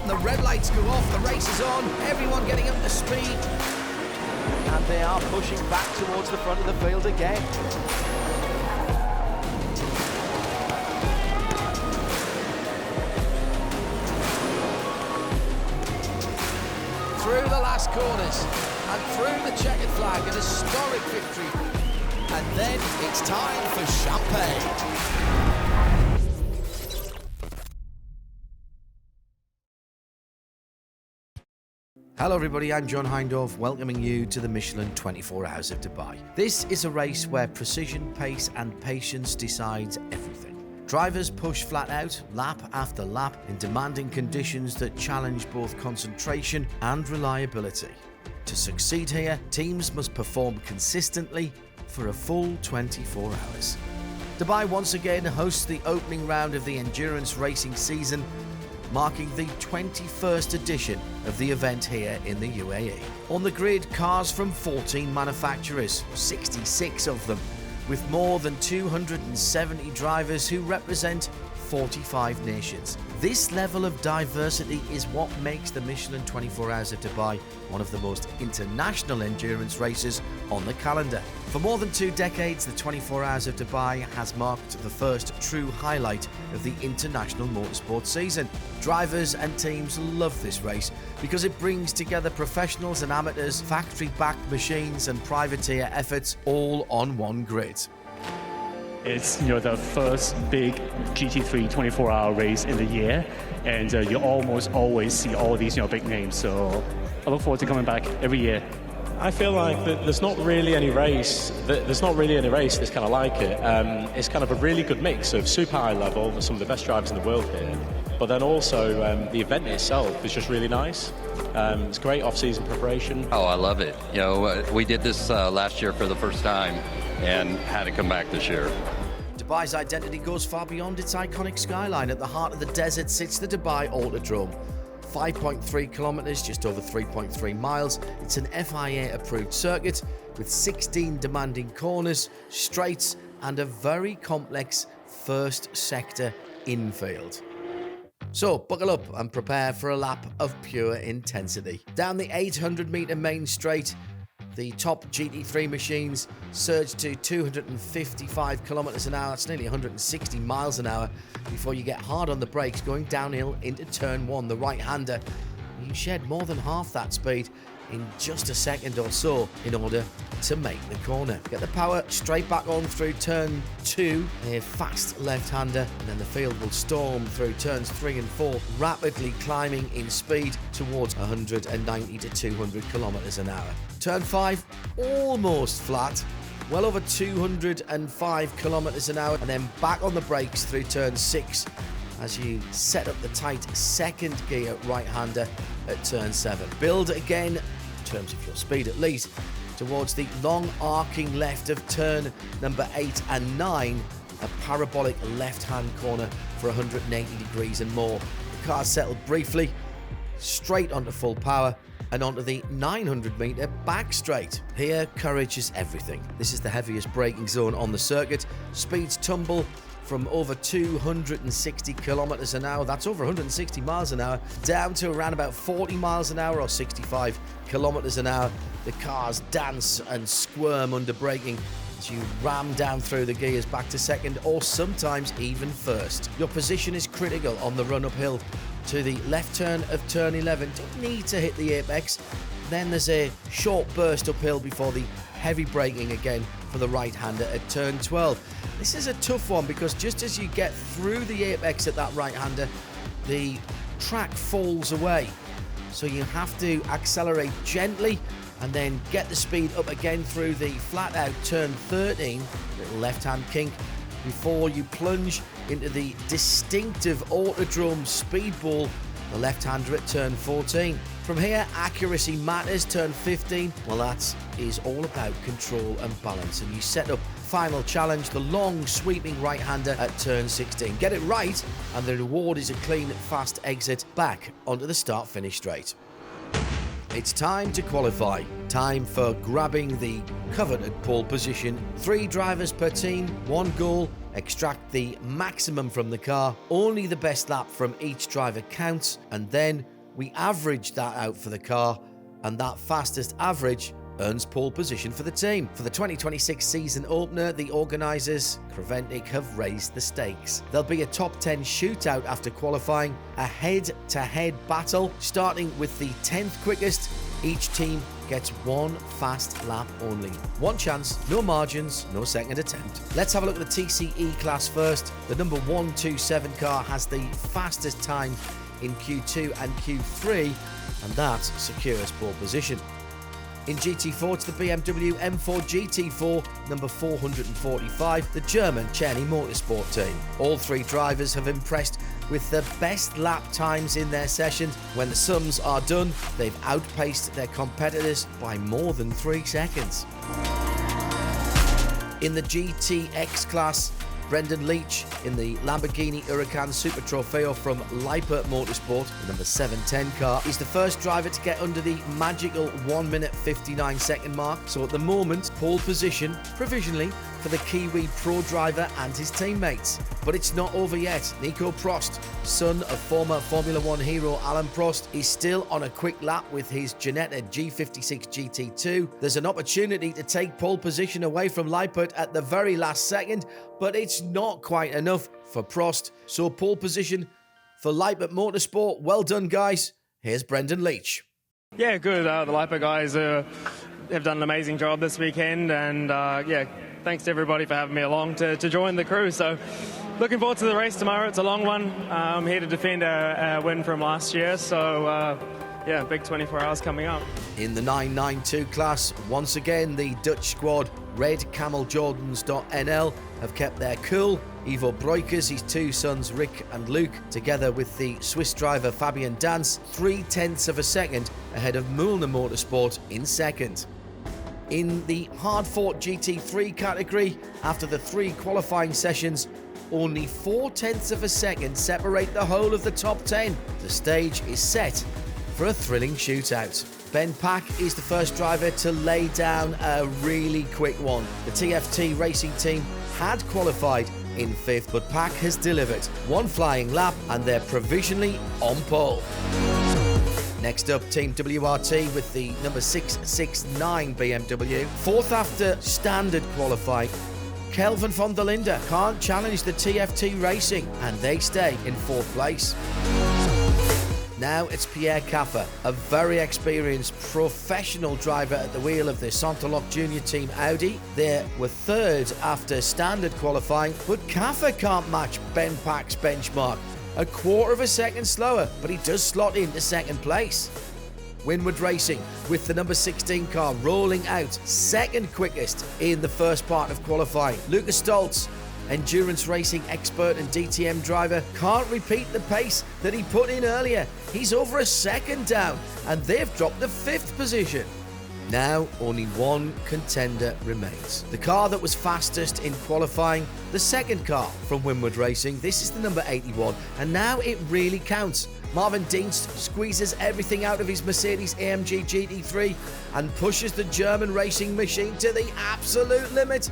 and the red lights go off, the race is on, everyone getting up to speed. And they are pushing back towards the front of the field again. Through the last corners and through the checkered flag, an historic victory. And then it's time for champagne. Hello everybody, I'm John Hindorf, welcoming you to the Michelin 24 Hours of Dubai. This is a race where precision, pace and patience decides everything. Drivers push flat out, lap after lap, in demanding conditions that challenge both concentration and reliability. To succeed here, teams must perform consistently for a full 24 hours. Dubai once again hosts the opening round of the endurance racing season, marking the 21st edition of the event here in the UAE. On the grid, cars from 14 manufacturers, 66 of them, with more than 270 drivers who represent 45 nations. This level of diversity is what makes the Michelin 24 Hours of Dubai one of the most international endurance races on the calendar. For more than 2 decades, the 24 Hours of Dubai has marked the first true highlight of the international motorsport season. Drivers and teams love this race because it brings together professionals and amateurs, factory-backed machines and privateer efforts all on one grid. It's the first big GT3 24-hour race in the year, and you almost always see all these big names. So I look forward to coming back every year. I feel like there's not really any race. There's not really any race that's kind of like it. It's kind of a really good mix of super high level, with some of the best drivers in the world here. But then also the event itself is just really nice. It's great off-season preparation. Oh, I love it. We did this last year for the first time and had to come back this year. Dubai's identity goes far beyond its iconic skyline. At the heart of the desert sits the Dubai Autodrome. 5.3 kilometers, just over 3.3 miles. It's an FIA-approved circuit with 16 demanding corners, straights, and a very complex first sector infield. So, buckle up and prepare for a lap of pure intensity. Down the 800-meter main straight, the top GT3 machines surge to 255 kilometers an hour. That's nearly 160 miles an hour before you get hard on the brakes going downhill into turn 1, the right-hander. You shed more than half that speed in just a second or so in order to make the corner. Get the power straight back on through turn 2, a fast left-hander, and then the field will storm through turns 3 and 4, rapidly climbing in speed towards 190 to 200 kilometers an hour. Turn 5, almost flat, well over 205 kilometers an hour, and then back on the brakes through turn 6 as you set up the tight second gear right-hander at turn 7. Build again, in terms of your speed at least, towards the long arcing left of turn number 8 and 9, a parabolic left-hand corner for 180 degrees and more. The car settled briefly, straight onto full power, and onto the 900-meter back straight. Here, courage is everything. This is the heaviest braking zone on the circuit. Speeds tumble from over 260 kilometers an hour, that's over 160 miles an hour, down to around about 40 miles an hour or 65 kilometers an hour. The cars dance and squirm under braking as you ram down through the gears back to second or sometimes even first. Your position is critical on the run uphill to the left turn of turn 11. Don't need to hit the apex. Then there's a short burst uphill before the heavy braking again for the right-hander at turn 12. This is a tough one because just as you get through the apex at that right-hander, the track falls away. So you have to accelerate gently and then get the speed up again through the flat-out turn 13, little left-hand kink, before you plunge into the distinctive Autodrome speedball, the left-hander at turn 14. From here, accuracy matters. Turn 15, well, that is all about control and balance. And you set up final challenge, the long sweeping right-hander at turn 16. Get it right, and the reward is a clean, fast exit back onto the start-finish straight. It's time to qualify. Time for grabbing the coveted pole position. 3 drivers per team, 1 goal. Extract the maximum from the car. Only the best lap from each driver counts, and then We average that out for the car, and that fastest average earns pole position for the team. For the 2026 season opener, the organisers, Creventic, have raised the stakes. There'll be a top 10 shootout after qualifying, a head-to-head battle, starting with the 10th quickest. Each team gets one fast lap only. One chance, no margins, no second attempt. Let's have a look at the TCE class first. The number 127 car has the fastest time in Q2 and Q3, and that secures pole position. In GT4, it's the BMW M4 GT4, number 445, the German Czerny Motorsport team. All three drivers have impressed with the best lap times in their sessions. When the sums are done, they've outpaced their competitors by more than 3 seconds. In the GTX class, Brendan Leach in the Lamborghini Huracan Super Trofeo from Lippert Motorsport, the number 710 car, is the first driver to get under the magical 1 minute 59 second mark. So at the moment, pole position provisionally for the Kiwi pro driver and his teammates. But it's not over yet. Nico Prost, son of former Formula 1 hero Alain Prost, is still on a quick lap with his Ginetta G56 GT2. There's an opportunity to take pole position away from Lippert at the very last second, but it's not quite enough for Prost. So pole position for Lippert Motorsport. Well done, guys. Here's Brendan Leach. Yeah, good. The Lippert guys have done an amazing job this weekend, and thanks to everybody for having me along to join the crew. So looking forward to the race tomorrow. It's a long one. I'm here to defend our win from last year. So big 24 hours coming up. In the 992 class, once again, the Dutch squad, Red Camel Jordans.nl, have kept their cool. Ivo Breukers, his two sons Rick and Luke, together with the Swiss driver Fabian Dance, 0.3 of a second ahead of Mühlner Motorsport in second. In the hard-fought GT3 category, after the 3 qualifying sessions, only 0.4 of a second separate the whole of the top 10. The stage is set for a thrilling shootout. Ben Pack is the first driver to lay down a really quick one. The TFT Racing team had qualified in 5th, but Pack has delivered one flying lap and they're provisionally on pole. Next up, Team WRT with the number 669 BMW. 4th after standard qualifying, Kelvin van der Linde can't challenge the TFT Racing and they stay in 4th place. Now it's Pierre Caffer, a very experienced professional driver at the wheel of the Sonterlock Junior Team Audi. They were 3rd after standard qualifying, but Caffer can't match Ben Pack's benchmark. 1/4 of a second slower, but he does slot into 2nd place. Winward Racing with the number 16 car rolling out 2nd quickest in the first part of qualifying. Lucas Stoltz, endurance racing expert and DTM driver, can't repeat the pace that he put in earlier. He's over a second down and they've dropped the 5th position. Now only one contender remains. The car that was fastest in qualifying, the 2nd car from Winward Racing. This is the number 81 and now it really counts. Marvin Dienst squeezes everything out of his Mercedes AMG GT3 and pushes the German racing machine to the absolute limit.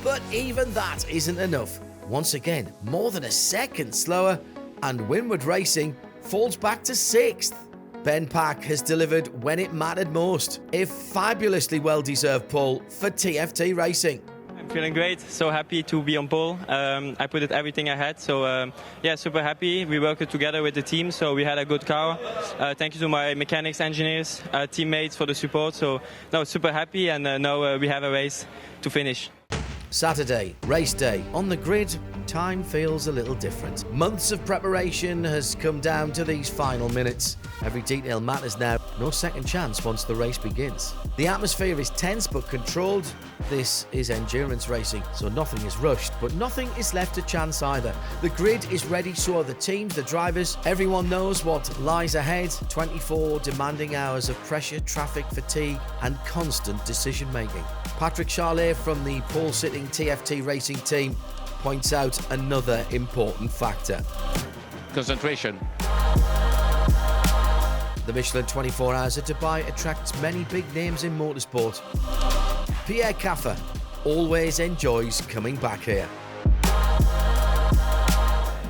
But even that isn't enough. Once again, more than a second slower, and Winward Racing falls back to 6th. Ben Pack has delivered when it mattered most. A fabulously well-deserved pole for TFT Racing. I'm feeling great, so happy to be on pole. I put it everything I had, so super happy. We worked together with the team, so we had a good car. Thank you to my mechanics, engineers, teammates for the support. So now super happy, and now we have a race to finish. Saturday, race day. On the grid, time feels a little different. Months of preparation has come down to these final minutes. Every detail matters now. No second chance once the race begins. The atmosphere is tense but controlled. This is endurance racing, so nothing is rushed, but nothing is left to chance either. The grid is ready, so are the teams, the drivers. Everyone knows what lies ahead. 24 demanding hours of pressure, traffic, fatigue, and constant decision making. Patrick Charlet from the pole-sitting TFT Racing team points out another important factor. Concentration. The Michelin 24 Hours at Dubai attracts many big names in motorsport. Pierre Caffer always enjoys coming back here.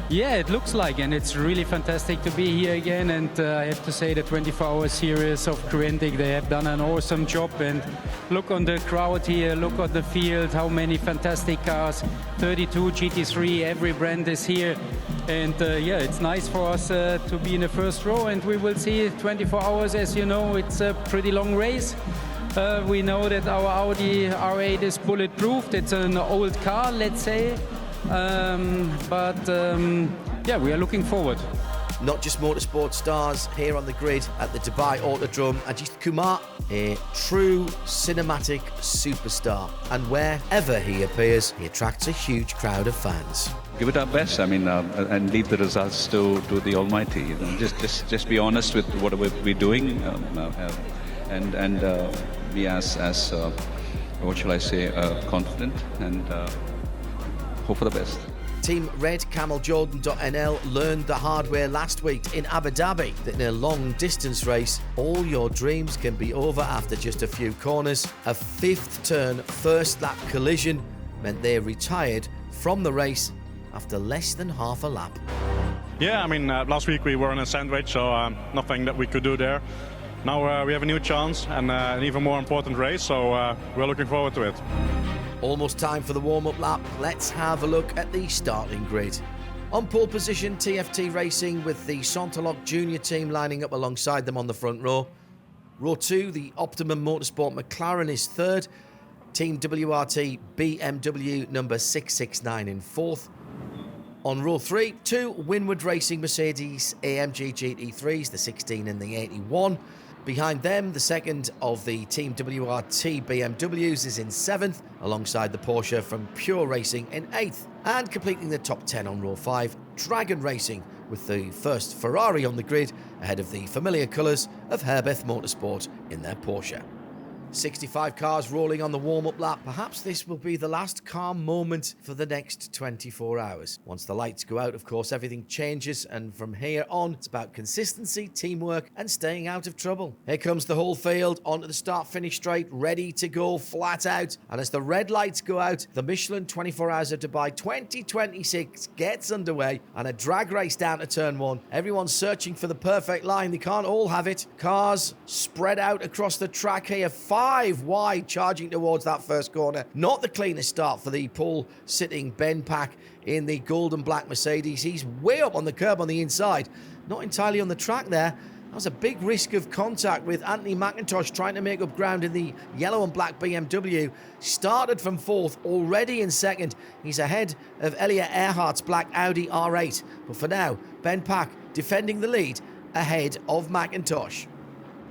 Yeah, it looks like, and it's really fantastic to be here again. And I have to say, the 24-hour series of Creventic, they have done an awesome job. And look on the crowd here, look on the field, how many fantastic cars, 32 GT3, every brand is here. And yeah, it's nice for us to be in the first row, and we will see 24 hours. As you know, it's a pretty long race. We know that our Audi R8 is bulletproof. It's an old car, let's say. Yeah, we are looking forward. Not just motorsport stars here on the grid at the Dubai Autodrome. Ajit Kumar, a true cinematic superstar, and wherever he appears, he attracts a huge crowd of fans. Give it our best. I mean, and leave the results to the Almighty. You know, just be honest with what we're doing, and be as what shall I say, confident, and hope for the best. Team Red Camel Jordan.nl learned the hard way last week in Abu Dhabi that in a long distance race, all your dreams can be over after just a few corners. A fifth turn first lap collision meant they retired from the race after less than half a lap. Yeah, I mean, last week we were in a sandwich, so nothing that we could do there. Now we have a new chance and an even more important race, so we're looking forward to it. Almost time for the warm-up lap. Let's have a look at the starting grid. On pole position, TFT Racing with the Sontoloc Junior team lining up alongside them on the front row. Row 2, the Optimum Motorsport McLaren is third. Team WRT BMW number 669 in fourth. On row 3, 2 Winward Racing Mercedes AMG GT3s, the 16 and the 81. Behind them, the second of the Team WRT BMWs is in 7th, alongside the Porsche from Pure Racing in 8th. And completing the top 10 on row 5, Dragon Racing, with the first Ferrari on the grid, ahead of the familiar colours of Herbeth Motorsport in their Porsche. 65 cars rolling on the warm-up lap. Perhaps this will be the last calm moment for the next 24 hours. Once the lights go out, of course, everything changes, and from here on, it's about consistency, teamwork, and staying out of trouble. Here comes the whole field onto the start-finish straight, ready to go flat out. And as the red lights go out, the Michelin 24 Hours of Dubai 2026 gets underway, and a drag race down to turn 1. Everyone's searching for the perfect line. They can't all have it. Cars spread out across the track here, 5 wide, charging towards that first corner. Not the cleanest start for the pole-sitting Ben Pack in the gold and black Mercedes. He's way up on the curb on the inside, not entirely on the track there. That was a big risk of contact with Anthony McIntosh trying to make up ground in the yellow and black BMW. Started from 4th, already in 2nd. He's ahead of Elliot Earhart's black Audi R8. But for now, Ben Pack defending the lead ahead of McIntosh.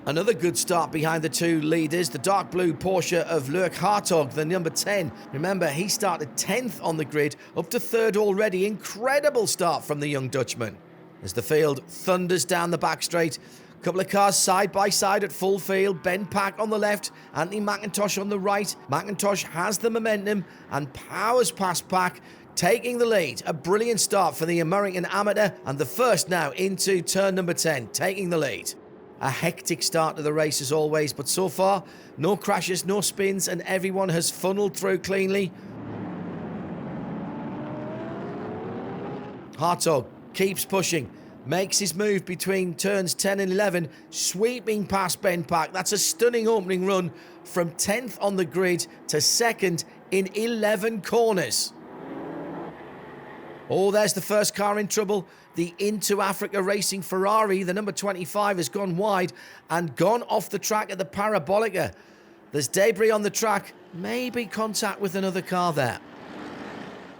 Another good start behind the two leaders, the dark blue Porsche of Luc Hartog, the number 10. Remember, he started 10th on the grid, up to 3rd already. Incredible start from the young Dutchman. As the field thunders down the back straight, a couple of cars side by side at full field. Ben Pack on the left, Anthony McIntosh on the right. McIntosh has the momentum and powers past Pack, taking the lead. A brilliant start for the American amateur, and the first now into turn number 10, taking the lead. A hectic start to the race as always, but so far, no crashes, no spins, and everyone has funneled through cleanly. Hartog keeps pushing, makes his move between turns 10 and 11, sweeping past Ben Pack. That's a stunning opening run from 10th on the grid to 2nd in 11 corners. Oh, there's the first car in trouble. The Into Africa Racing Ferrari, the number 25, has gone wide and gone off the track at the Parabolica. There's debris on the track, maybe contact with another car there.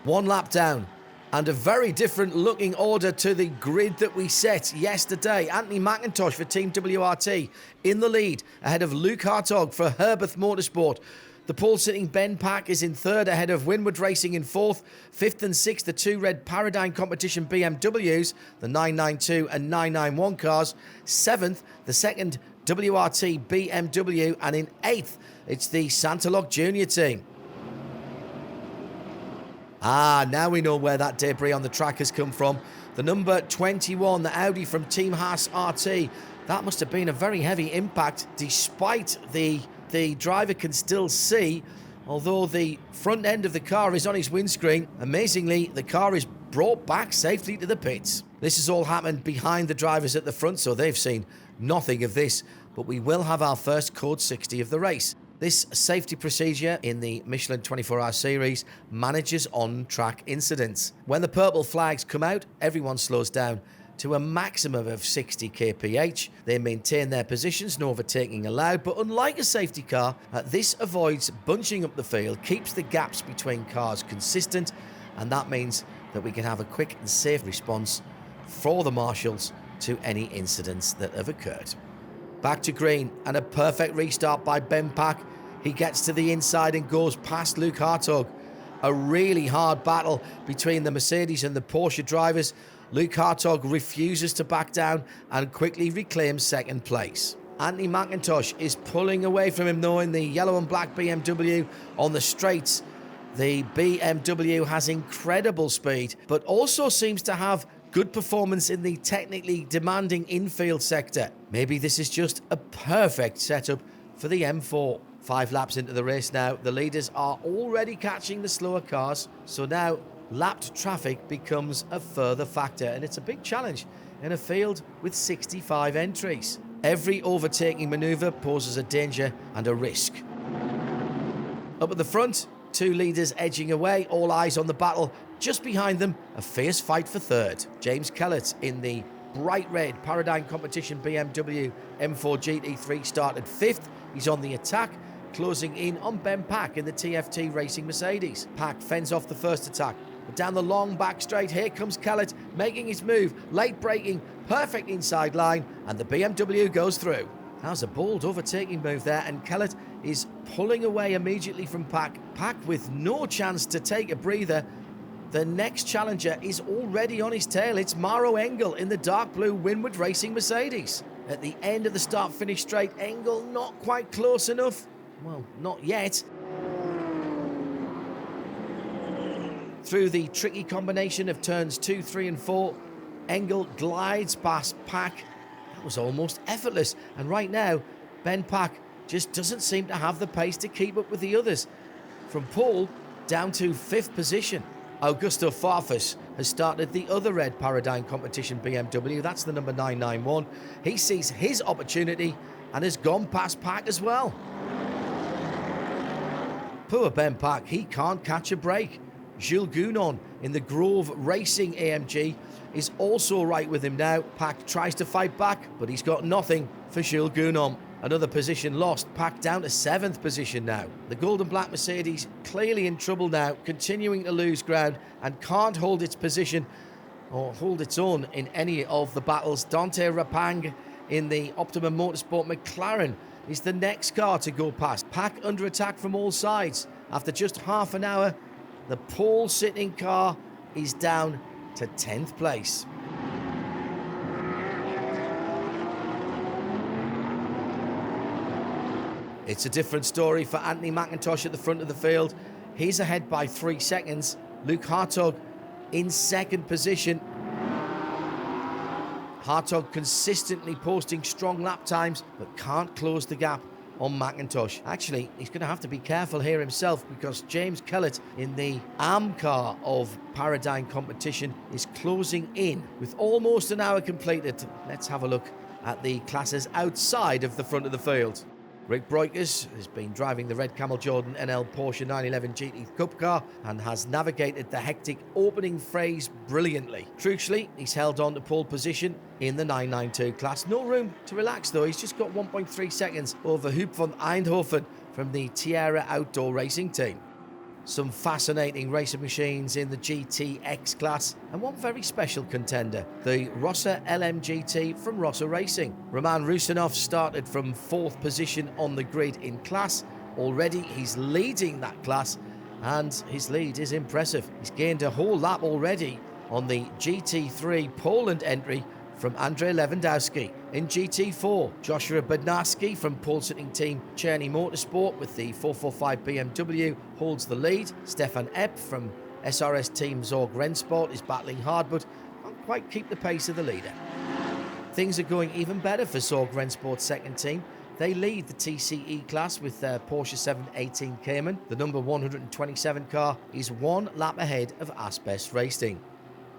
1 lap down, and a very different looking order to the grid that we set yesterday. Anthony McIntosh for Team WRT in the lead, ahead of Luc Hartog for Herbeth Motorsport. The pole-sitting Ben Pack is in 3rd, ahead of Winward Racing in 4th. 5th and 6th, the 2 red Paradigm Competition BMWs, the 992 and 991 cars. 7th, the 2nd WRT BMW, and in 8th, it's the Sontoloc Junior team. Now we know where that debris on the track has come from. The number 21, the Audi from Team Haas RT. That must have been a very heavy impact, despite the driver can still see, although the front end of the car is on his windscreen. Amazingly, the car is brought back safely to the pits. This has all happened behind the drivers at the front, so they've seen nothing of this, but we will have our first Code 60 of the race. This safety procedure in the Michelin 24-hour series manages on-track incidents. When the purple flags come out, everyone slows down to a maximum of 60 kph. They maintain their positions, no overtaking allowed, but unlike a safety car, this avoids bunching up the field, keeps the gaps between cars consistent, and that means that we can have a quick and safe response for the marshals to any incidents that have occurred. Back to green, and a perfect restart by Ben Pack. He gets to the inside and goes past Luke Hartog. A really hard battle between the Mercedes and the Porsche drivers. Luke Hartog refuses to back down and quickly reclaims second place. Anthony McIntosh is pulling away from him though in the yellow and black BMW on the straights. The BMW has incredible speed, but also seems to have good performance in the technically demanding infield sector. Maybe this is just a perfect setup for the M4. 5 laps into the race now, the leaders are already catching the slower cars, so now lapped traffic becomes a further factor, and it's a big challenge in a field with 65 entries. Every overtaking manoeuvre poses a danger and a risk. Up at the front, 2 leaders edging away, all eyes on the battle. Just behind them, a fierce fight for third. James Kellett in the bright red Paradigm Competition BMW M4 GT3 started 5th. He's on the attack, closing in on Ben Pack in the TFT Racing Mercedes. Pack fends off the first attack, but down the long back straight, here comes Kellett making his move, late braking, perfect inside line, and the BMW goes through. That was a bold overtaking move there, and Kellett is pulling away immediately from Pack. Pack with no chance to take a breather. The next challenger is already on his tail. It's Maro Engel in the dark blue Winward Racing Mercedes. At the end of the start-finish straight, Engel not quite close enough. Well, not yet. Through the tricky combination of turns 2, 3 and 4, Engel glides past Pack. That was almost effortless. And right now, Ben Pack just doesn't seem to have the pace to keep up with the others. From pole down to 5th position. Augusto Farfus has started the other red Paradigm Competition BMW. That's the number 991. He sees his opportunity and has gone past Pack as well. Poor Ben Pack, he can't catch a break. Jules Gounon in the Grove Racing AMG is also right with him now. Pack tries to fight back, but he's got nothing for Jules Gounon. Another position lost, Pack down to 7th position now. The gold and black Mercedes clearly in trouble now, continuing to lose ground and can't hold its position or hold its own in any of the battles. Dante Rapang in the Optimum Motorsport McLaren is the next car to go past. Pack under attack from all sides. After just half an hour, the pole sitting car is down to 10th place. It's a different story for Anthony McIntosh at the front of the field. He's ahead by 3 seconds. Luke Hartog in 2nd position. Hartog consistently posting strong lap times, but can't close the gap on McIntosh. Actually, he's going to have to be careful here himself, because James Kellett in the AM car of Paradigm Competition is closing in with almost an hour completed. Let's have a look at the classes outside of the front of the field. Rick Breukers has been driving the red Camel Jordan NL Porsche 911 GT Cup car and has navigated the hectic opening phase brilliantly. Crucially, he's held on to pole position in the 992 class. No room to relax though, he's just got 1.3 seconds over Huub van Eindhoven from the Tierra Outdoor Racing team. Some fascinating racing machines in the GTX class, and one very special contender, the Rossa LMGT from Rossa Racing. Roman Rusinov started from 4th position on the grid in class. Already he's leading that class, and his lead is impressive. He's gained a whole lap already on the GT3 Poland entry from Andrzej Lewandowski. In GT4, Joshua Bednarski from pole-sitting team Czerny Motorsport with the 445 BMW holds the lead. Stefan Epp from SRS team Zorg Rennsport is battling hard, but can't quite keep the pace of the leader. Things are going even better for Zorg Rennsport's second team. They lead the TCE class with their Porsche 718 Cayman. The number 127 car is 1 lap ahead of Asbest Racing.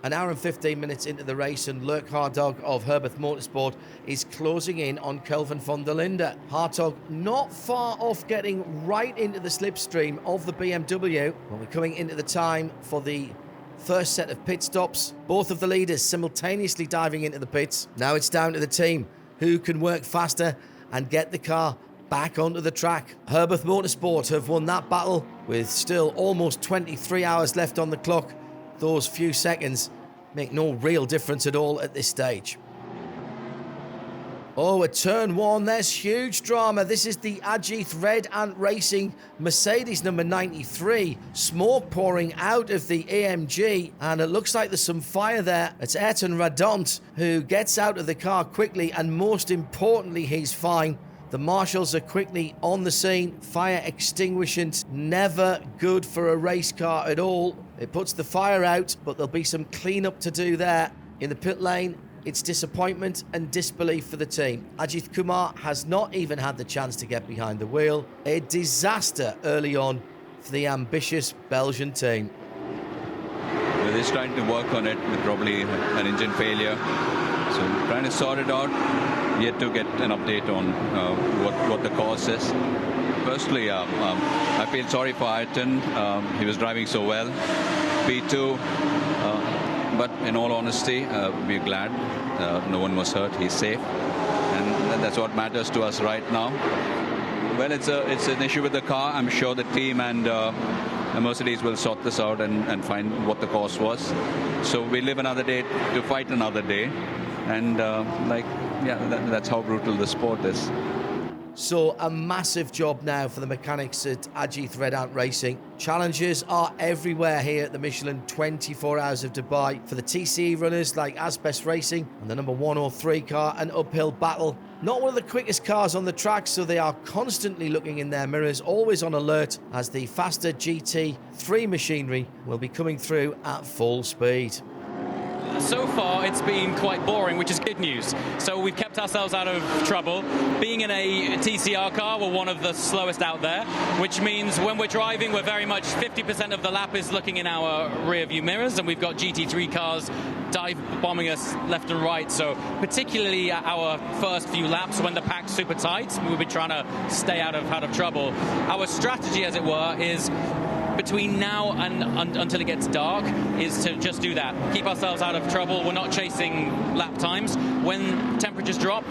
An hour and 15 minutes into the race, and Lurk Hardog of Herbert Motorsport is closing in on Kelvin von der Linde. Hardog not far off getting right into the slipstream of the BMW. When we're coming into the time for the first set of pit stops, both of the leaders simultaneously diving into the pits. Now it's down to the team who can work faster and get the car back onto the track. Herbert Motorsport have won that battle with still almost 23 hours left on the clock. Those few seconds make no real difference at all at this stage. Oh, at turn one, there's huge drama. This is the Ajith Red Ant Racing Mercedes number 93. Smoke pouring out of the AMG, and it looks like there's some fire there. It's Ayrton Radont who gets out of the car quickly, and most importantly, he's fine. The marshals are quickly on the scene. Fire extinguishers, never good for a race car at all. It puts the fire out, but there'll be some cleanup to do there. In the pit lane, it's disappointment and disbelief for the team. Ajith Kumar has not even had the chance to get behind the wheel. A disaster early on for the ambitious Belgian team. Well, they're trying to work on it with probably an engine failure. So trying to sort it out. Yet to get an update on what the cause is. Firstly, I feel sorry for Ayrton. He was driving so well. P2, but in all honesty, we're glad no one was hurt. He's safe, and that's what matters to us right now. Well, it's an issue with the car. I'm sure the team and Mercedes will sort this out and find what the cause was. So we live another day to fight another day, and that's how brutal the sport is. So a massive job now for the mechanics at Ajith Red Ant Racing. Challenges are everywhere here at the Michelin 24 Hours of Dubai. For the TCE runners like Asbest Racing and the number 103 car, an uphill battle. Not one of the quickest cars on the track, so they are constantly looking in their mirrors, always on alert, as the faster GT3 machinery will be coming through at full speed. So far, it's been quite boring, which is good news. So we've kept ourselves out of trouble. Being in a TCR car, we're one of the slowest out there, which means when we're driving, we're very much 50% of the lap is looking in our rear view mirrors, and we've got GT3 cars dive bombing us left and right. So particularly our first few laps, when the pack's super tight, we'll be trying to stay out of trouble. Our strategy, as it were, is between now and until it gets dark, is to just do that. Keep ourselves out of trouble. We're not chasing lap times. When temperatures drop,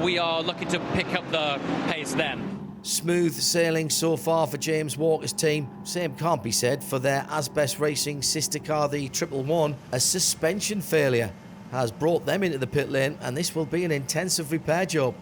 we are looking to pick up the pace then. Smooth sailing so far for James Walker's team. Same can't be said for their Asbest Racing sister car, the 111. A suspension failure has brought them into the pit lane, and this will be an intensive repair job.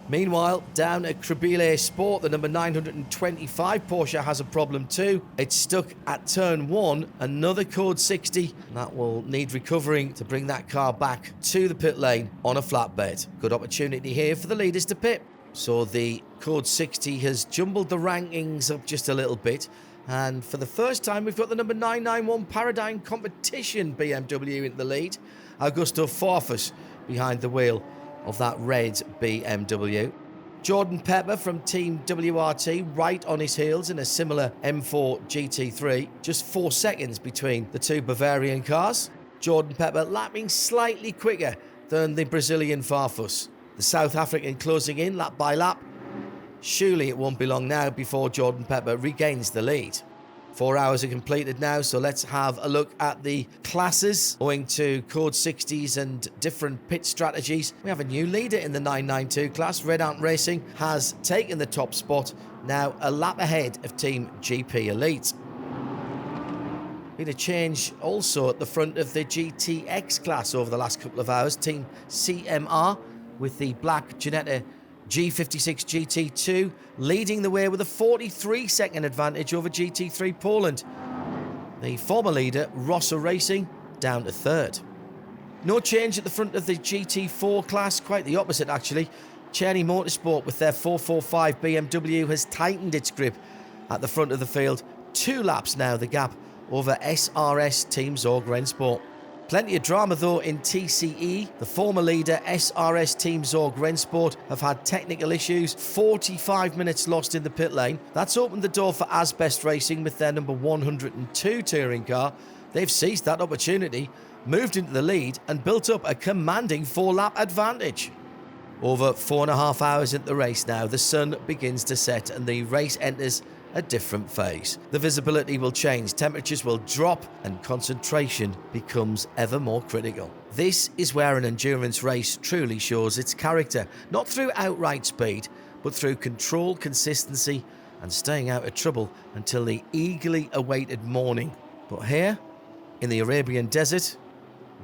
Meanwhile, down at Cribile Sport, the number 925 Porsche has a problem too. It's stuck at turn one, another code 60. That will need recovering to bring that car back to the pit lane on a flatbed. Good opportunity here for the leaders to pit. So the code 60 has jumbled the rankings up just a little bit. And for the first time, we've got the number 991 Paradigm Competition BMW in the lead. Augusto Farfus behind the wheel of that red BMW. Jordan Pepper from Team WRT right on his heels in a similar M4 GT3. Just 4 seconds between the two Bavarian cars. Jordan Pepper lapping slightly quicker than the Brazilian Farfus. The South African closing in lap by lap. Surely it won't be long now before Jordan Pepper regains the lead. 4 hours are completed now, so let's have a look at the classes. Owing to code 60s and different pit strategies, we have a new leader in the 992 class. Red Ant Racing has taken the top spot, now a lap ahead of Team GP Elite. Been a change also at the front of the GTX class over the last couple of hours. Team CMR with the black Ginetta G56 GT2 leading the way with a 43-second advantage over GT3 Poland. The former leader, Rossa Racing, down to third. No change at the front of the GT4 class, quite the opposite actually. Czerny Motorsport with their 445 BMW has tightened its grip at the front of the field. 2 laps now the gap over SRS Team Zorg Rennsport. Plenty of drama though in TCE. The former leader SRS Team Zorg Rennsport have had technical issues. 45 minutes lost in the pit lane. That's opened the door for Asbest Racing with their number 102 touring car. They've seized that opportunity moved into the lead and built up a commanding 4-lap advantage. Over 4.5 hours into the race now, the sun begins to set and the race enters a different phase. The visibility will change, temperatures will drop, and concentration becomes ever more critical. This is where an endurance race truly shows its character, not through outright speed, but through control, consistency, and staying out of trouble until the eagerly awaited morning. But here, in the Arabian desert,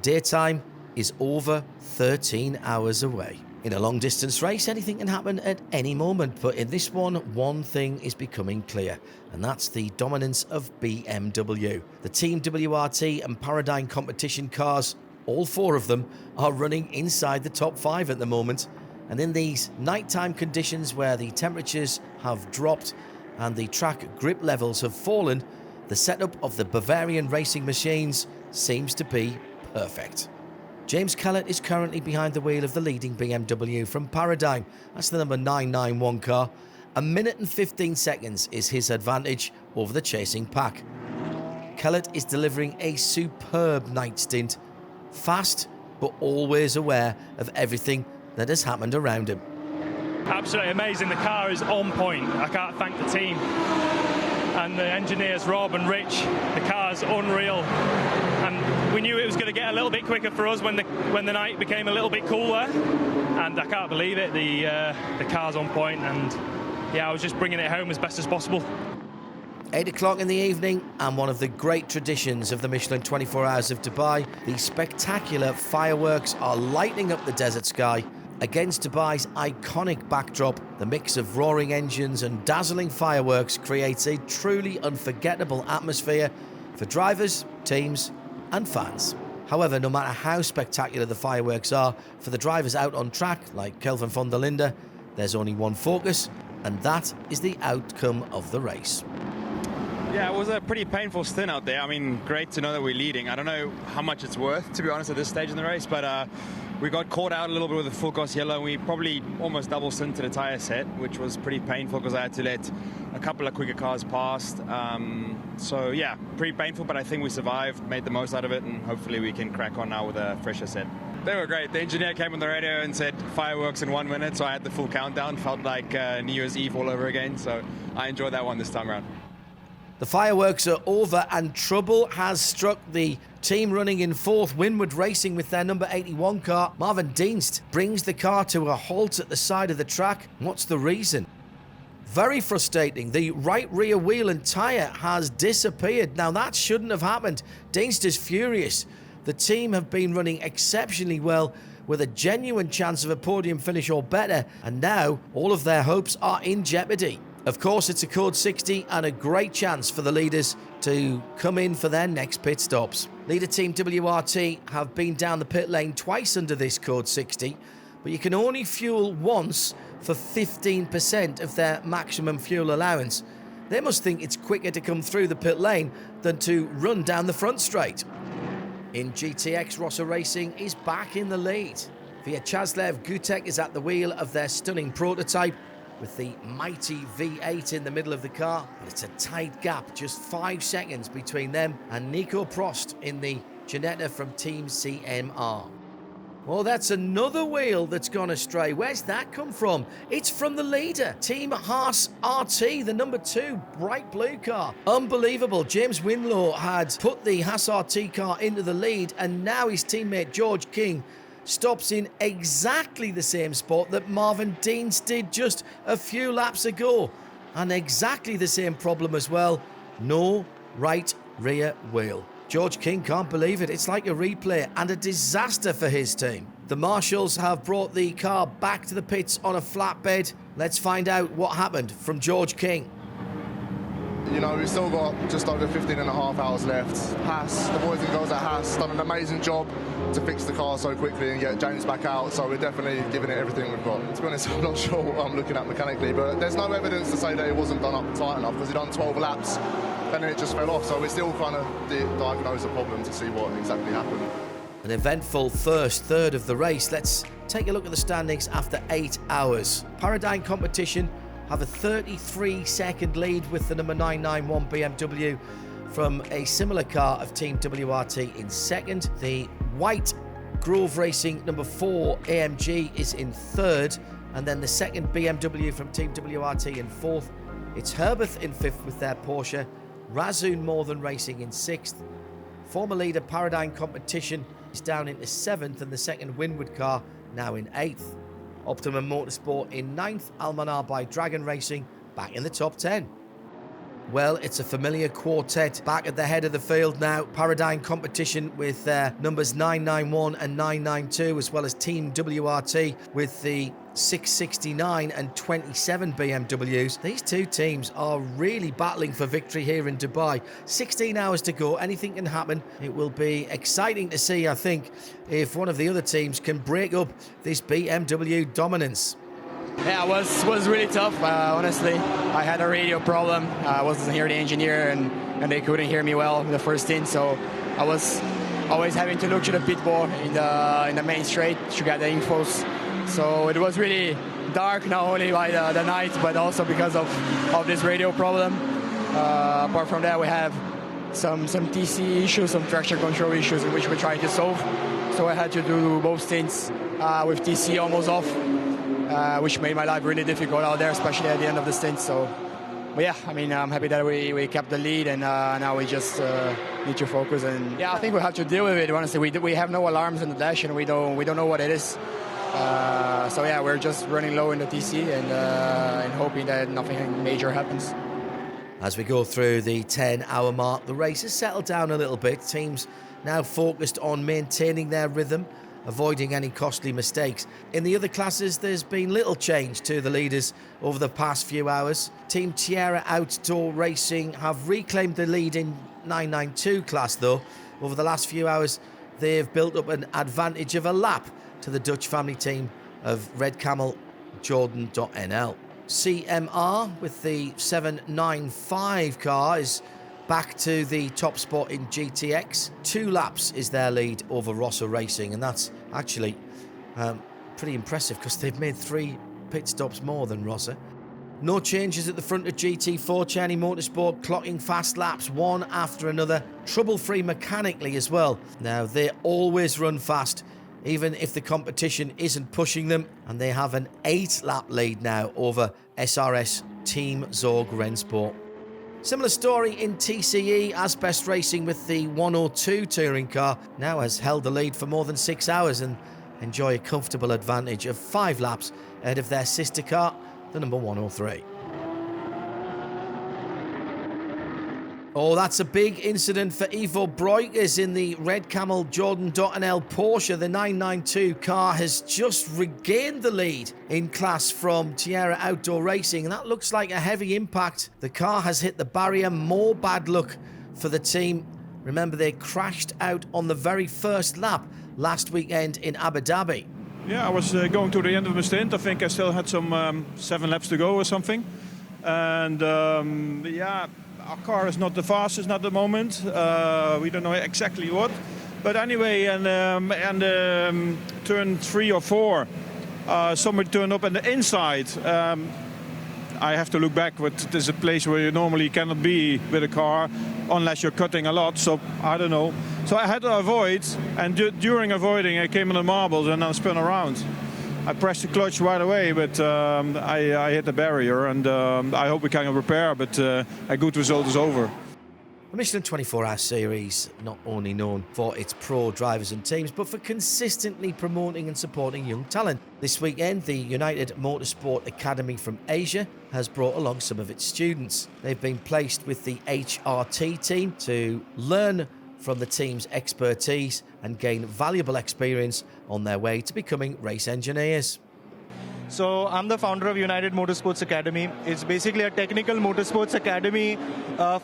daytime is over 13 hours away. In a long-distance race, anything can happen at any moment, but in this one thing is becoming clear, and that's the dominance of BMW. The Team WRT and Paradigm competition cars, all 4 of them, are running inside the top 5 at the moment, and in these nighttime conditions where the temperatures have dropped and the track grip levels have fallen, the setup of the Bavarian racing machines seems to be perfect. James Kellett is currently behind the wheel of the leading BMW from Paradigm. That's the number 991 car. 1 minute and 15 seconds is his advantage over the chasing pack. Kellett is delivering a superb night stint, fast but always aware of everything that has happened around him. Absolutely amazing. The car is on point. I can't thank the team and the engineers, Rob and Rich. The car's unreal. And we knew it was going to get a little bit quicker for us when the night became a little bit cooler. And I can't believe it. The car's on point, and yeah, I was just bringing it home as best as possible. 8 o'clock in the evening, and one of the great traditions of the Michelin 24 Hours of Dubai, the spectacular fireworks are lighting up the desert sky. Against Dubai's iconic backdrop, the mix of roaring engines and dazzling fireworks creates a truly unforgettable atmosphere for drivers, teams, and fans. However, no matter how spectacular the fireworks are, for the drivers out on track, like Kelvin van der Linde, there's only one focus, and that is the outcome of the race. Yeah, it was a pretty painful stint out there. I mean, great to know that we're leading. I don't know how much it's worth, to be honest, at this stage in the race, but we got caught out a little bit with the full course yellow, and we probably almost double stinted the tyre set, which was pretty painful because I had to let a couple of quicker cars past. So yeah, pretty painful, but I think we survived, made the most out of it, and hopefully we can crack on now with a fresher set. They were great. The engineer came on the radio and said fireworks in 1 minute, so I had the full countdown. Felt like New Year's Eve all over again, so I enjoyed that one this time around. The fireworks are over and trouble has struck the team running in 4th, Winward Racing, with their number 81 car. Marvin Dienst brings the car to a halt at the side of the track. What's the reason? Very frustrating. The right rear wheel and tyre has disappeared. Now that shouldn't have happened. Dienst is furious. The team have been running exceptionally well with a genuine chance of a podium finish or better, and now all of their hopes are in jeopardy. Of course, it's a code 60 and a great chance for the leaders to come in for their next pit stops. Leader Team WRT have been down the pit lane twice under this code 60, but you can only fuel once for 15% of their maximum fuel allowance. They must think it's quicker to come through the pit lane than to run down the front straight. In GTX, Rosser Racing is back in the lead. Vyacheslav Gutek is at the wheel of their stunning prototype, with the mighty V8 in the middle of the car. But it's a tight gap, just 5 seconds between them and Nico Prost in the Ginetta from Team CMR. Well, that's another wheel that's gone astray. Where's that come from? It's from the leader, Team Haas RT, the number 2 bright blue car. Unbelievable. James Winlow had put the Haas RT car into the lead, and now his teammate George King stops in exactly the same spot that Marvin Dienst did just a few laps ago. And exactly the same problem as well. No right rear wheel. George King can't believe it. It's like a replay and a disaster for his team. The marshals have brought the car back to the pits on a flatbed. Let's find out what happened from George King. You know, we've still got just over 15 and a half hours left. Haas, the boys and girls at Haas, done an amazing job to fix the car so quickly and get James back out, so we're definitely giving it everything we've got. To be honest, I'm not sure what I'm looking at mechanically, but there's no evidence to say that it wasn't done up tight enough, because he done 12 laps and then it just fell off, so we're still trying to diagnose the problem to see what exactly happened. An eventful first third of the race. Let's take a look at the standings after 8 hours. Paradigm Competition have a 33-second lead with the number 991 BMW from a similar car of Team WRT in second. The white Grove Racing number 4 AMG is in third, and then the second BMW from Team WRT in fourth. It's Herbeth in fifth with their Porsche, Razzoon Northern Racing in sixth. Former leader Paradigm Competition is down into seventh, and the second Winwood car now in eighth. Optimum Motorsport in ninth, Almanar by Dragon Racing back in the top 10. Well, it's a familiar quartet back at the head of the field now. Paradigm Competition with their numbers 991 and 992, as well as Team WRT with the 669 and 27 BMWs. These two teams are really battling for victory here in Dubai. 16 hours to go, anything can happen. It will be exciting to see, I think, if one of the other teams can break up this BMW dominance. Yeah, it was really tough, honestly. I had a radio problem. I wasn't hearing the engineer, and they couldn't hear me well in the first stint, so I was always having to look to the pit wall in the main straight to get the infos. So it was really dark, not only by the night, but also because of this radio problem. Apart from that, we have some TC issues, some traction control issues, which we're trying to solve. So I had to do both stints with TC almost off, which made my life really difficult out there, especially at the end of the stint. So, but yeah, I mean, I'm happy that we kept the lead, and now we just need to focus. And yeah, I think we have to deal with it. Honestly, we have no alarms in the dash, and we don't know what it is. So yeah, we're just running low in the TC and hoping that nothing major happens. As we go through the 10-hour mark, the race has settled down a little bit. Teams now focused on maintaining their rhythm, avoiding any costly mistakes. In the other classes, there's been little change to the leaders over the past few hours. Team Tierra Outdoor Racing have reclaimed the lead in 992 class, though. Over the last few hours, they've built up an advantage of a lap to the Dutch family team of Red Camel Jordan.nl. CMR with the 795 car is back to the top spot in GTX. 2 laps is their lead over Rossa Racing, and that's actually pretty impressive because they've made 3 pit stops more than Rossa. No changes at the front of GT4. Cheney Motorsport clocking fast laps one after another, trouble-free mechanically as well. Now, they always run fast, even if the competition isn't pushing them, and they have an 8-lap lead now over SRS Team Zorg Rennsport. Similar story in TCE. Asbest Racing with the 102 touring car now has held the lead for more than 6 hours and enjoy a comfortable advantage of 5 laps ahead of their sister car, the number 103. Oh, that's a big incident for Ivo Breukers in the Red Camel Jordan.nl Porsche. The 992 car has just regained the lead in class from Tierra Outdoor Racing, and that looks like a heavy impact. The car has hit the barrier. More bad luck for the team. Remember, they crashed out on the very first lap last weekend in Abu Dhabi. Yeah, I was going to the end of my stint. I think I still had some 7 laps to go or something. And yeah, our car is not the fastest at the moment. We don't know exactly what. But anyway, and turn 3 or 4, somebody turned up on the inside. I have to look back, but there's a place where you normally cannot be with a car unless you're cutting a lot, so I don't know. So I had to avoid, and during avoiding I came on the marbles and then spun around. I pressed the clutch right away, but I hit the barrier, and I hope we can repair, but a good result is over. The Michelin 24-Hour Series, not only known for its pro drivers and teams, but for consistently promoting and supporting young talent. This weekend, the United Motorsport Academy from Asia has brought along some of its students. They've been placed with the HRT team to learn from the team's expertise and gain valuable experience on their way to becoming race engineers. So I'm the founder of United Motorsports Academy. It's basically a technical motorsports academy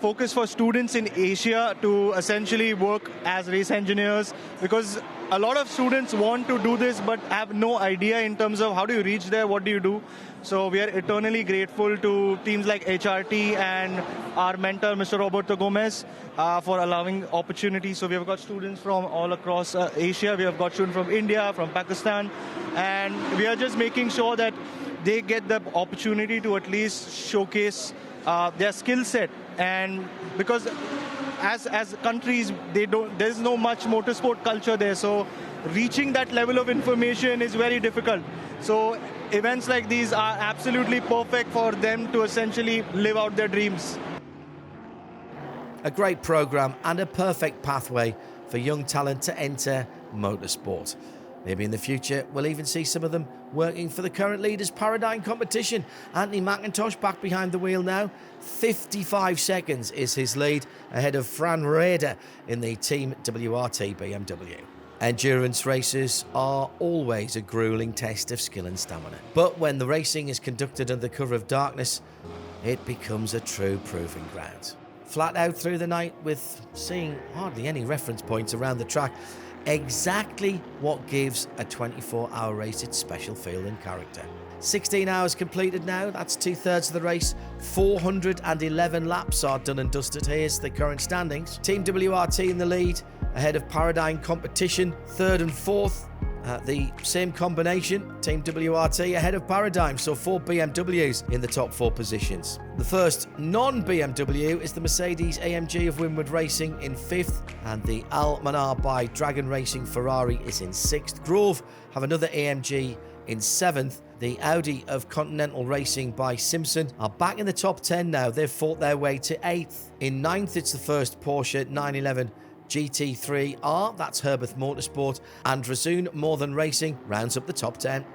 focused for students in Asia to essentially work as race engineers, because a lot of students want to do this but have no idea in terms of how do you reach there, what do you do. So we are eternally grateful to teams like HRT and our mentor, Mr. Roberto Gomez, for allowing opportunities. So we have got students from all across Asia. We have got students from India, from Pakistan, and we are just making sure that they get the opportunity to at least showcase their skill set. And because as countries, there's no much motorsport culture there, so reaching that level of information is very difficult. So events like these are absolutely perfect for them to essentially live out their dreams. A great programme and a perfect pathway for young talent to enter motorsport. Maybe in the future we'll even see some of them working for the current leaders Paradigm competition. Anthony McIntosh back behind the wheel now. 55 seconds is his lead, ahead of Fran Raeder in the Team WRT BMW. Endurance races are always a grueling test of skill and stamina. But when the racing is conducted under cover of darkness, it becomes a true proving ground. Flat out through the night with seeing hardly any reference points around the track, exactly what gives a 24-hour race its special feel and character. 16 hours completed now, that's 2/3 of the race. 411 laps are done and dusted. Here's the current standings. Team WRT in the lead, ahead of Paradigm competition. 3rd and 4th, the same combination. Team WRT ahead of Paradigm, so 4 BMWs in the top 4 positions. The first non-BMW is the Mercedes AMG of Winward Racing in 5th, and the Almanar by Dragon Racing Ferrari is in 6th. Grove have another AMG in 7th. The Audi of Continental Racing by Simpson are back in the top 10 now. They've fought their way to 8th. In 9th, it's the first Porsche 911 GT3R, that's Herbeth Motorsport, and Razoon More Than Racing rounds up the top 10.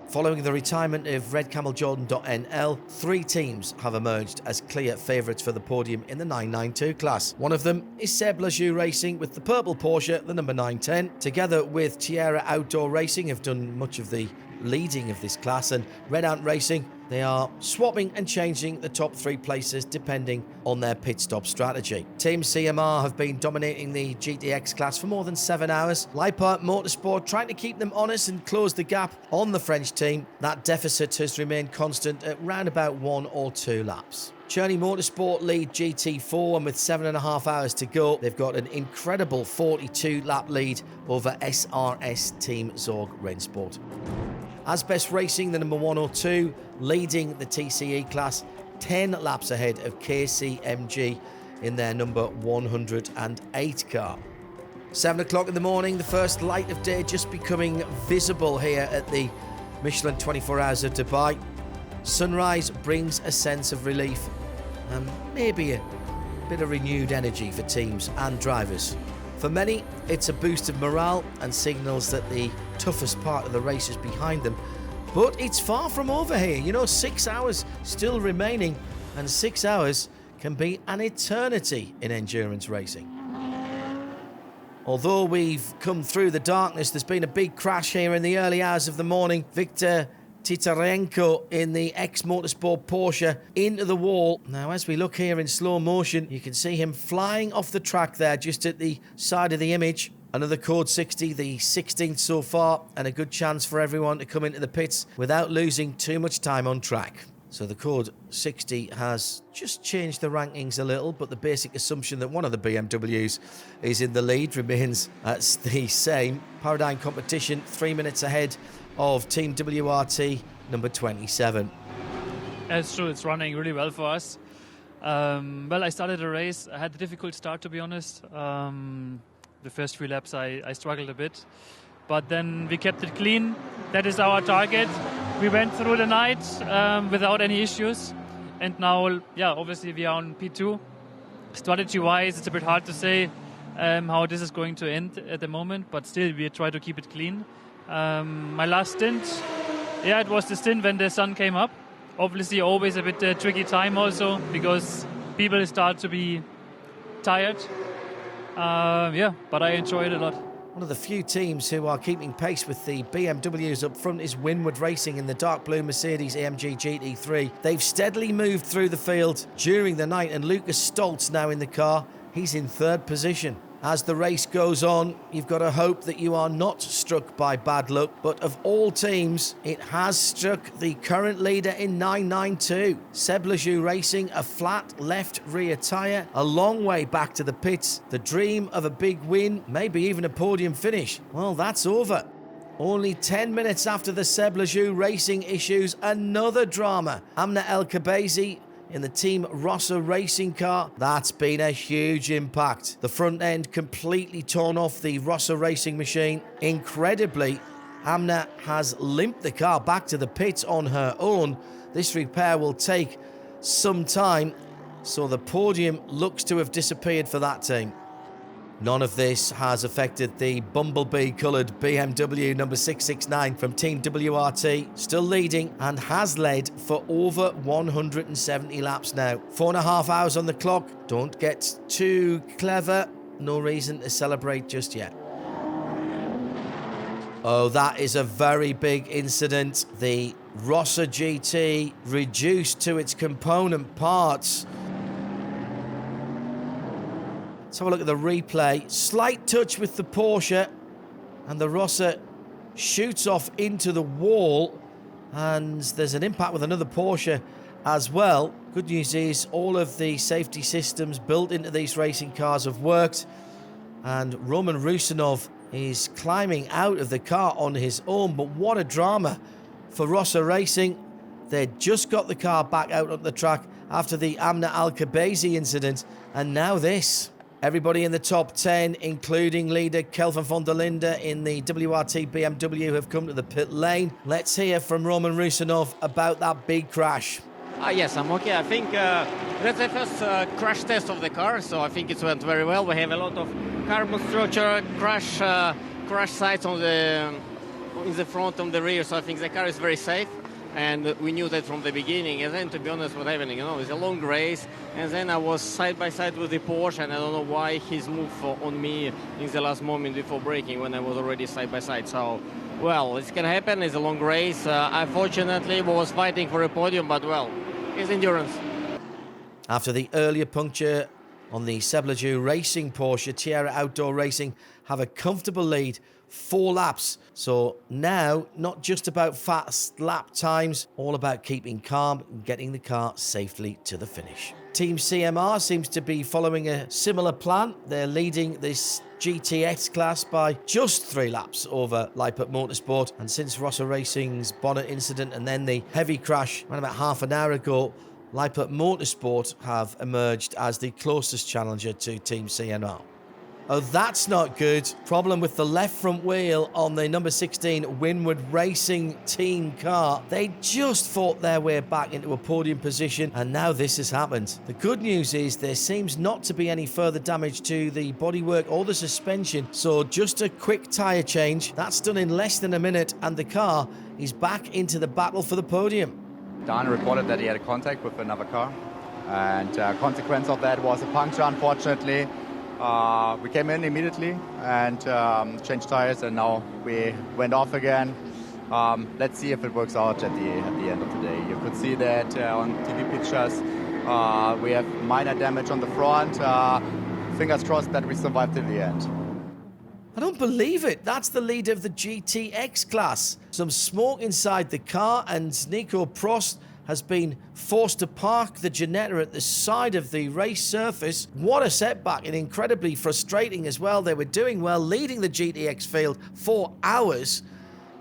Following the retirement of Red Camel Jordan.NL, 3 teams have emerged as clear favourites for the podium in the 992 class. One of them is Seb Lajou Racing with the purple Porsche, the number 910. Together with Tierra Outdoor Racing have done much of the leading of this class, and Red Ant Racing, they are swapping and changing the top 3 places depending on their pit stop strategy. Team CMR have been dominating the GTX class for more than 7 hours. Leipart Motorsport trying to keep them honest and close the gap on the French team. That deficit has remained constant at round about 1 or 2 laps. Cherney Motorsport lead GT4, and with 7.5 hours to go, they've got an incredible 42-lap lead over SRS Team Zorg Rennsport. Asbest Racing, the number 102, leading the TCE class, 10 laps ahead of KCMG in their number 108 car. 7 o'clock in the morning, the first light of day just becoming visible here at the Michelin 24 Hours of Dubai. Sunrise brings a sense of relief and maybe a bit of renewed energy for teams and drivers. For many, it's a boost of morale and signals that the toughest part of the race is behind them. But it's far from over here. 6 hours still remaining, and 6 hours can be an eternity in endurance racing. Although we've come through the darkness, there's been a big crash here in the early hours of the morning. Victor Titarenko in the ex-Motorsport Porsche into the wall. Now, as we look here in slow motion, you can see him flying off the track there just at the side of the image. Another code 60, the 16th so far, and a good chance for everyone to come into the pits without losing too much time on track. So the code 60 has just changed the rankings a little, but the basic assumption that one of the BMWs is in the lead remains the same. Paradigm competition 3 minutes ahead of Team WRT number 27. It's true, it's running really well for us. I started the race. I had a difficult start, to be honest. The first 3 laps I struggled a bit, but then we kept it clean. That is our target. We went through the night without any issues, and now, obviously we are on P2. Strategy-wise, it's a bit hard to say how this is going to end at the moment, but still we try to keep it clean. My last stint, it was the stint when the sun came up. Obviously always a bit tricky time also, because people start to be tired. But I enjoyed it a lot. One of the few teams who are keeping pace with the BMWs up front is Winward Racing in the dark blue Mercedes AMG GT3. They've steadily moved through the field during the night, and Lucas Stoltz now in the car. He's in 3rd position. As the race goes on, you've got to hope that you are not struck by bad luck, but of all teams, it has struck the current leader in 992. Seb Lajou Racing, a flat left rear tyre, a long way back to the pits. The dream of a big win, maybe even a podium finish, well, that's over. Only 10 minutes after the Seblajou Racing issues, another drama. Amna El Kabezi in the Team Rossa racing car. That's been a huge impact. The front end completely torn off the Rossa racing machine. Incredibly, Amna has limped the car back to the pits on her own. This repair will take some time, so the podium looks to have disappeared for that team. None of this has affected the bumblebee-coloured BMW number 669 from Team WRT, still leading and has led for over 170 laps now. 4.5 hours on the clock. Don't get too clever. No reason to celebrate just yet. Oh, that is a very big incident. The Rossa GT reduced to its component parts. Let's have a look at the replay. Slight touch with the Porsche, and the Rossa shoots off into the wall, and there's an impact with another Porsche as well. Good news is all of the safety systems built into these racing cars have worked, and Roman Rusinov is climbing out of the car on his own. But what a drama for Rossa Racing. They just got the car back out on the track after the Amna Al Kabezi incident, and now this. Everybody in the top 10, including leader Kelvin von der Linde in the WRT BMW, have come to the pit lane. Let's hear from Roman Rusinov about that big crash. Yes, I'm okay. I think that's the first crash test of the car, so I think it went very well. We have a lot of carbon structure, crash sites on in the front and the rear, so I think the car is very safe. And we knew that from the beginning. And then, to be honest, what happened, it's a long race. And then I was side by side with the Porsche, and I don't know why he's moved on me in the last moment before braking when I was already side by side. So, well, it's gonna happen. It's a long race. Unfortunately, we was fighting for a podium, but well, it's endurance. After the earlier puncture on the Seblajou Racing Porsche, Tierra Outdoor Racing have a comfortable lead. 4 laps. So now, not just about fast lap times, all about keeping calm and getting the car safely to the finish. Team CMR seems to be following a similar plan. They're leading this GTX class by just 3 laps over Lippert Motorsport. And since Rossa Racing's bonnet incident and then the heavy crash around about half an hour ago, Lippert Motorsport have emerged as the closest challenger to Team CMR. Oh, that's not good. Problem with the left front wheel on the number 16 Winward Racing team car. They just fought their way back into a podium position, and now this has happened. The good news is there seems not to be any further damage to the bodywork or the suspension, so just a quick tyre change. That's done in less than a minute, and the car is back into the battle for the podium. Dan reported that he had a contact with another car, and consequence of that was a puncture, unfortunately. We came in immediately and changed tires, and now we went off again. Let's see if it works out at the end of the day. You could see that on TV pictures. We have minor damage on the front. Fingers crossed that we survived till the end. I don't believe it. That's the leader of the GTX class. Some smoke inside the car, and Nico Prost has been forced to park the Ginetta at the side of the race surface. What a setback, and incredibly frustrating as well. They were doing well, leading the GTX field for hours,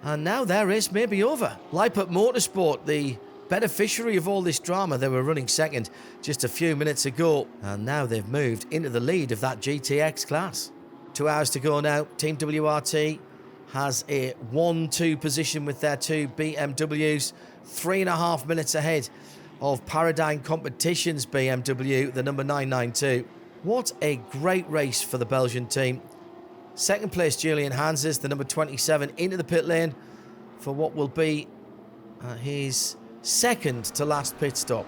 and now their race may be over. Lippert Motorsport, the beneficiary of all this drama, they were running second just a few minutes ago, and now they've moved into the lead of that GTX class. 2 hours to go now. Team WRT has a 1-2 position with their 2 BMWs. 3.5 minutes ahead of Paradigm Competitions BMW, the number 992. What a great race for the Belgian team. Second place, Julian Hanses, the number 27, into the pit lane for what will be his second to last pit stop.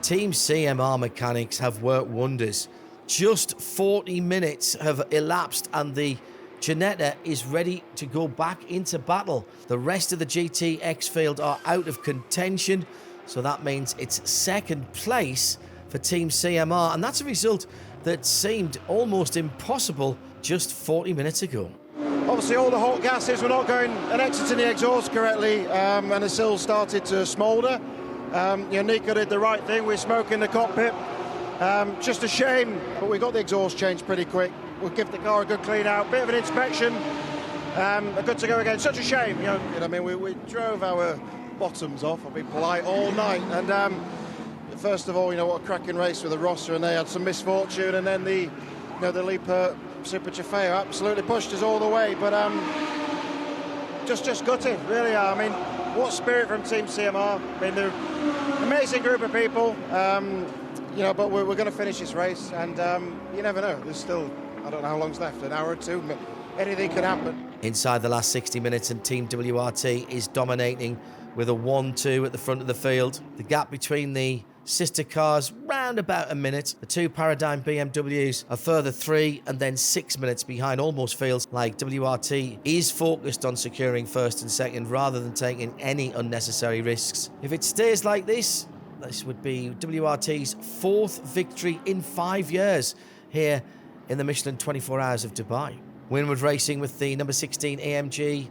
Team CMR mechanics have worked wonders. Just 40 minutes have elapsed and the Ginetta is ready to go back into battle. The rest of the GTX field are out of contention, so that means it's second place for Team CMR, and that's a result that seemed almost impossible just 40 minutes ago. Obviously all the hot gases were not going and exiting the exhaust correctly, and the sills started to smoulder. Nico did the right thing, we're smoking the cockpit. Just a shame, but we got the exhaust changed pretty quick. We'll give the car a good clean out, bit of an inspection, Good to go again. Such a shame, you know. I mean, we drove our bottoms off. I've been polite all night, and first of all, you know, what a cracking race with the Rosser, and they had some misfortune, and then the Lipa Super Trofeo absolutely pushed us all the way. But just gutted, really. I mean, what spirit from Team CMR. I mean, they're an amazing group of people. You know, but we're going to finish this race, and you never know. There's still, I don't know how long's left, an hour or two. Anything could happen. Inside the last 60 minutes, and Team WRT is dominating with a 1-2 at the front of the field. The gap between the sister cars round about a minute. The two Paradigm BMWs a further 3 and then 6 minutes behind. Almost feels like WRT is focused on securing first and second rather than taking any unnecessary risks. If it stays like this would be WRT's 4th victory in 5 years here in the Michelin 24 Hours of Dubai. Winward Racing with the number 16 AMG.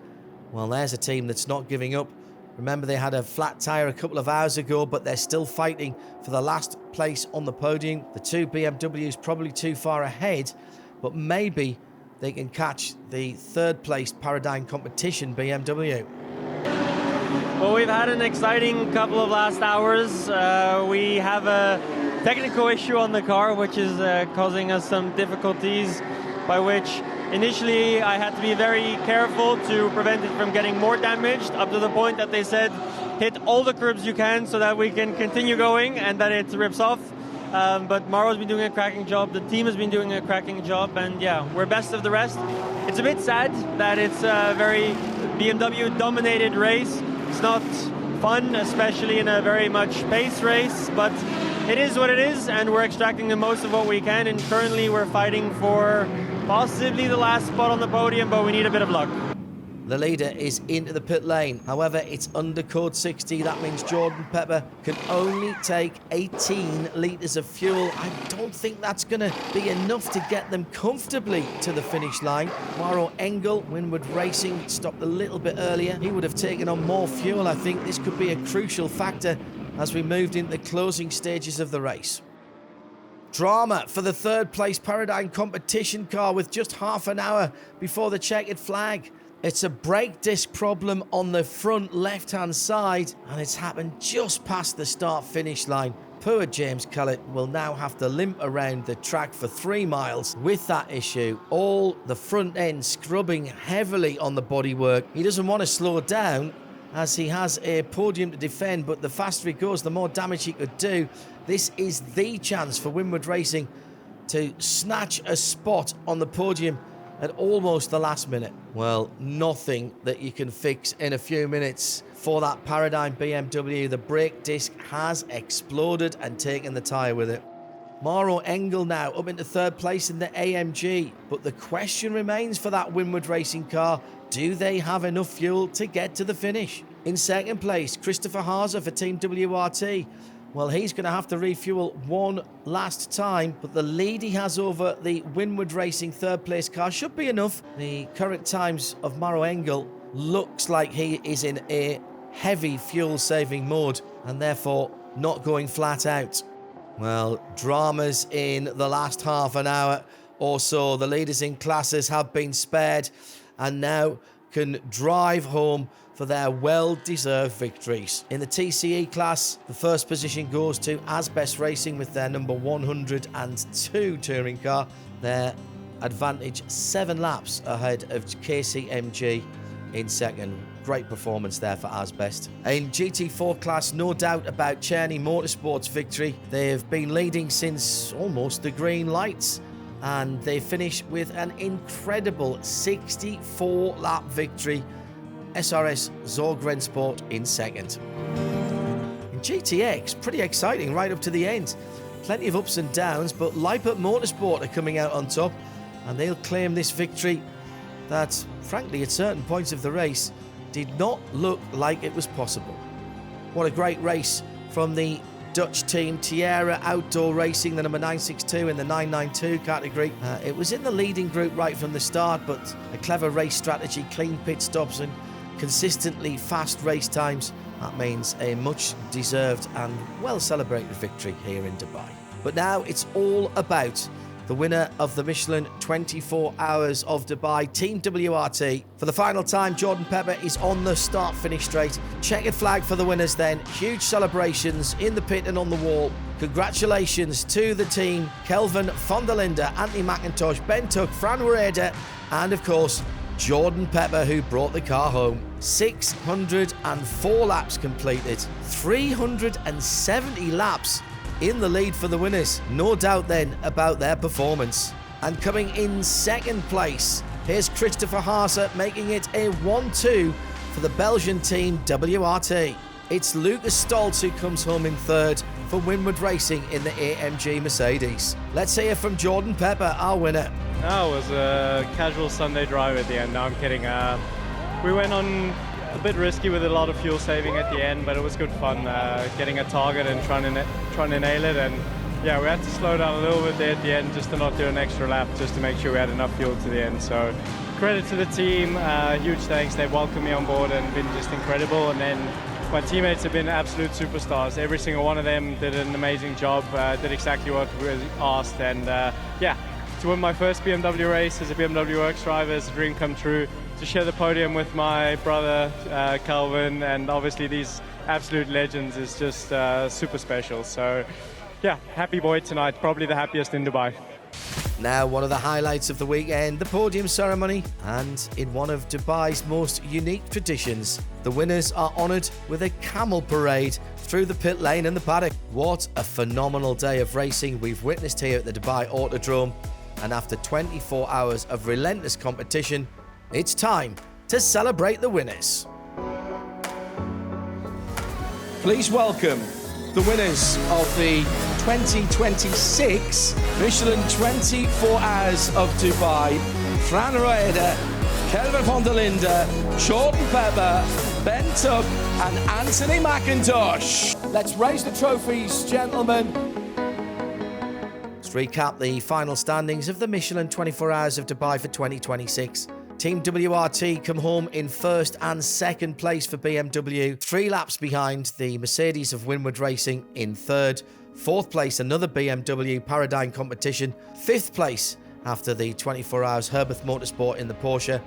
Well, there's a team that's not giving up. Remember, they had a flat tyre a couple of hours ago, but they're still fighting for the last place on the podium. The two BMWs probably too far ahead, but maybe they can catch the 3rd place Paradigm Competition BMW. Well, we've had an exciting couple of last hours. We have a technical issue on the car, which is causing us some difficulties, by which initially I had to be very careful to prevent it from getting more damaged, up to the point that they said hit all the curbs you can so that we can continue going and that it rips off. But Maro's been doing a cracking job, the team has been doing a cracking job, and yeah, we're best of the rest. It's a bit sad that it's a very BMW-dominated race. It's not fun, especially in a very much pace race, but it is what it is, and we're extracting the most of what we can, and currently we're fighting for possibly the last spot on the podium, but we need a bit of luck. The leader is into the pit lane. However, it's under code 60. That means Jordan Pepper can only take 18 litres of fuel. I don't think that's going to be enough to get them comfortably to the finish line. Mauro Engel, Winward Racing, stopped a little bit earlier. He would have taken on more fuel. I think this could be a crucial factor as we moved into the closing stages of the race. Drama for the 3rd place Paradigm Competition car with just half an hour before the checkered flag. It's a brake disc problem on the front left-hand side, and it's happened just past the start-finish line. Poor James Kellett will now have to limp around the track for 3 miles with that issue. All the front end scrubbing heavily on the bodywork. He doesn't want to slow down as he has a podium to defend, but the faster he goes, the more damage he could do. This is the chance for Winward Racing to snatch a spot on the podium at almost the last minute. Well, nothing that you can fix in a few minutes for that Paradigm BMW. The brake disc has exploded and taken the tyre with it. Mauro Engel now up into 3rd place in the AMG, but the question remains for that Winward Racing car: do they have enough fuel to get to the finish? In 2nd place, Christopher Haaser for Team WRT. Well, he's going to have to refuel one last time, but the lead he has over the Winward Racing 3rd place car should be enough. The current times of Mauro Engel looks like he is in a heavy fuel saving mode and therefore not going flat out. Well, dramas in the last half an hour or so. The leaders in classes have been spared and now can drive home for their well-deserved victories. In the TCE class, the 1st position goes to Asbest Racing with their number 102 touring car. Their advantage 7 laps ahead of KCMG in 2nd. Great performance there for Asbest. In GT4 class, no doubt about Czerny Motorsport's victory. They've been leading since almost the green lights, and they finish with an incredible 64-lap victory. SRS Zorg-Rennsport in 2nd. In GTX, pretty exciting right up to the end. Plenty of ups and downs, but Lipa Motorsport are coming out on top, and they'll claim this victory that, frankly, at certain points of the race, did not look like it was possible. What a great race from the Dutch team, Tierra Outdoor Racing, the number 962 in the 992 category. It was in the leading group right from the start, but a clever race strategy, clean pit stops and consistently fast race times. That means a much deserved and well celebrated victory here in Dubai. But now it's all about the winner of the Michelin 24 Hours of Dubai, Team WRT. For the final time, Jordan Pepper is on the start-finish straight. Checkered flag for the winners then. Huge celebrations in the pit and on the wall. Congratulations to the team, Kelvin von der Linde, Anthony McIntosh, Ben Tuck, Fran Wareda, and of course, Jordan Pepper, who brought the car home. 604 laps completed, 370 laps in the lead for the winners. No doubt then about their performance. And coming in second place, here's Christopher Haase making it a 1-2 for the Belgian team WRT. It's Lucas Stoltz who comes home in third for Winward Racing in the AMG Mercedes. Let's hear from Jordan Pepper, our winner. No, it was a casual Sunday drive at the end. No, I'm kidding. We went on a bit risky with a lot of fuel saving at the end, but it was good fun getting a target and trying to nail it. And yeah, we had to slow down a little bit there at the end just to not do an extra lap, just to make sure we had enough fuel to the end. So credit to the team, huge thanks. They welcomed me on board and been just incredible. And then my teammates have been absolute superstars. Every single one of them did an amazing job, did exactly what we asked. And yeah, to win my first BMW race as a BMW Works driver is a dream come true. To share the podium with my brother, Calvin, and obviously these absolute legends is just super special. So yeah, happy boy tonight, probably the happiest in Dubai. Now, one of the highlights of the weekend, the podium ceremony, and in one of Dubai's most unique traditions, the winners are honoured with a camel parade through the pit lane and the paddock. What a phenomenal day of racing we've witnessed here at the Dubai Autodrome, and after 24 hours of relentless competition, it's time to celebrate the winners. Please welcome the winners of the 2026 Michelin 24 Hours of Dubai, Fran Wareda, Kelvin von der Linde, Jordan Pepper, Ben Tuck and Anthony McIntosh. Let's raise the trophies, gentlemen. Let's recap the final standings of the Michelin 24 Hours of Dubai for 2026. Team WRT come home in first and second place for BMW, 3 laps behind the Mercedes of Winward Racing in third. Fourth place, another BMW Paradigm competition. Fifth place after the 24 Hours Herbeth Motorsport in the Porsche,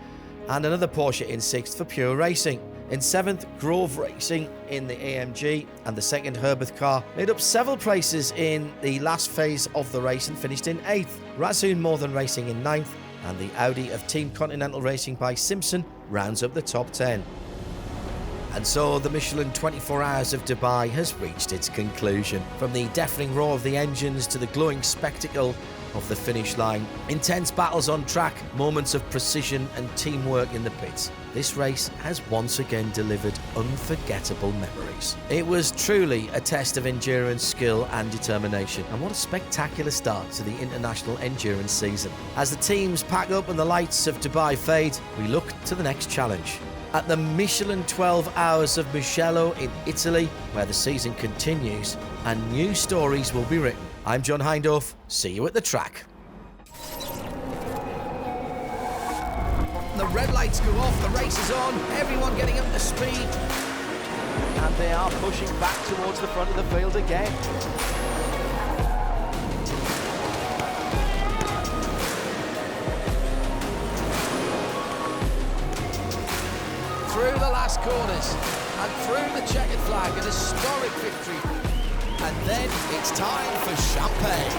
and another Porsche in sixth for Pure Racing. In seventh, Grove Racing in the AMG, and the second Herbeth car made up several places in the last phase of the race and finished in eighth. Rasoon Northern Racing in ninth, and the Audi of Team Continental Racing by Simpson rounds up the top 10. And so the Michelin 24 Hours of Dubai has reached its conclusion. From the deafening roar of the engines to the glowing spectacle of the finish line, intense battles on track, moments of precision and teamwork in the pits, this race has once again delivered unforgettable memories. It was truly a test of endurance, skill and determination, and what a spectacular start to the international endurance season. As the teams pack up and the lights of Dubai fade, we look to the next challenge. At the Michelin 12 Hours of Mugello in Italy, where the season continues and new stories will be written. I'm John Hindorf. See you at the track. The red lights go off, the race is on, everyone getting up to speed. And they are pushing back towards the front of the field again. Through the last corners and through the checkered flag, an historic victory. And then it's time for champagne.